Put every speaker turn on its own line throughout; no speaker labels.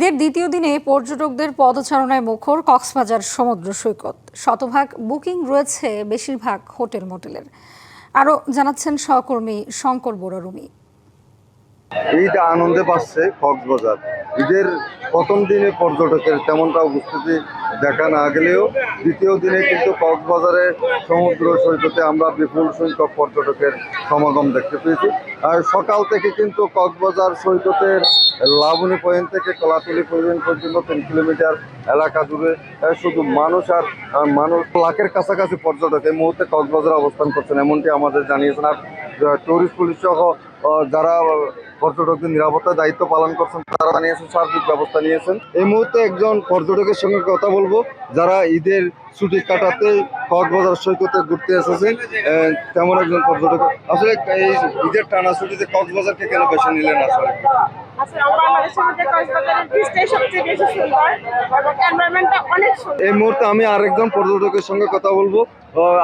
ঈদের দ্বিতীয় দিনে পর্যটকদের পদচারণায় মুখর কক্সবাজার সমুদ্র সৈকত। শতভাগ বুকিং রয়েছে বেশিরভাগ হোটেল মোটেলের। আরও জানাচ্ছেন সহকর্মী শঙ্কর বোরারুমি।
ঈদ আনন্দে পাচ্ছে কক্সবাজার। ঈদের প্রথম দিনে পর্যটকের তেমনটা উপস্থিতি দেখা না গেলেও দ্বিতীয় দিনে কিন্তু কক্সবাজারের সমুদ্র সৈকতে আমরা বিপুল সংখ্যক পর্যটকের সমাগম দেখতে পেয়েছি। আর সকাল থেকে কিন্তু কক্সবাজার সৈকতের লাবণী পয়েন্ট থেকে কলাতলি পয়েন্ট পর্যন্ত 3 কিলোমিটার এলাকা জুড়ে শুধু মানুষ আর মানুষ। লাখের কাছাকাছি পর্যটক এই মুহূর্তে কক্সবাজারে অবস্থান করছেন এমনটি আমাদের জানিয়েছেন। আর টুরিস্ট পুলিশ সহ যারা পর্যটকদের নিরাপত্তার দায়িত্ব পালন করছেন তারা জানিয়েছেন সার্বিক ব্যবস্থা নিয়েছেন। এই মুহূর্তে একজন পর্যটকের সঙ্গে কথা বলবো যারা ঈদের ছুটি কাটাতে কক্সবাজার সৈকতে ঘুরতে এসেছেন। তেমন একজন পর্যটক। আসলে এই ঈদের টানা ছুটিতে কক্সবাজারকে কেন বেছে নিলেন? আসলে এই মুহূর্তে আমি আরেকজন পর্যটকের সঙ্গে কথা বলবো।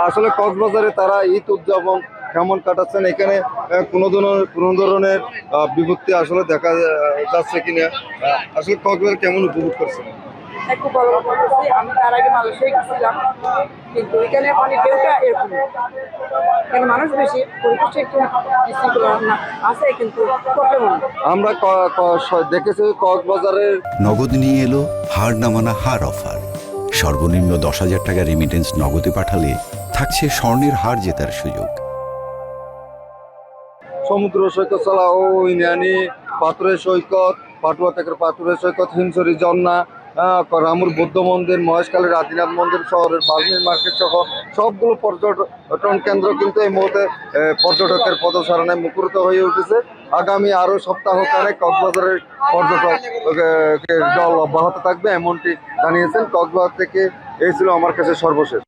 আসলে কক্সবাজারে তারা ঈদ উদযাপন কেমন কাটাচ্ছেন, এখানে কোনো ধরনের বিপত্তি আসলে দেখা যাচ্ছে কিনা, আসলে কক্সবাজার কেমন উপভোগ করছেন?
খুব ভালো করতেছি। আমি তার আগে মালয়েশিয়ায় গেছিলাম, কিন্তু এখানে অনেক ঢেউটা এরকম, এখানে মানুষ বেশি, পরিবেশটা একটু বিশৃঙ্খলা আছে, কিন্তু প্রবলেম
আমরা দেখেছি কক্সবাজারের
নগদ নিয়ে এলো হার না মানা হার অফার। সর্বনিম্ন 10,000 টাকা রেমিটেন্স নগদে পাঠালে থাকছে স্বর্ণের হার জেতার সুযোগ।
সমুদ্র সৈকত ছাড়া ইনানি পাথরের সৈকত, পাটুয়া থেকে পাথরের সৈকত, হিমছড়ি ঝর্ণা, রামুর বৌদ্ধ মন্দির, মহেশখালীর আদিনাথ মন্দির, শহরের বাল্মীর মার্কেট সহ সবগুলো পর্যটন কেন্দ্র কিন্তু এই মুহূর্তে পর্যটকের পদচারণায় মুখরিত হয়ে উঠেছে। আগামী আরও সপ্তাহখানেক কক্সবাজারের পর্যটক দল অব্যাহত থাকবে এমনটি জানিয়েছেন। কক্সবাজার থেকে এই ছিল আমার কাছে সর্বশেষ।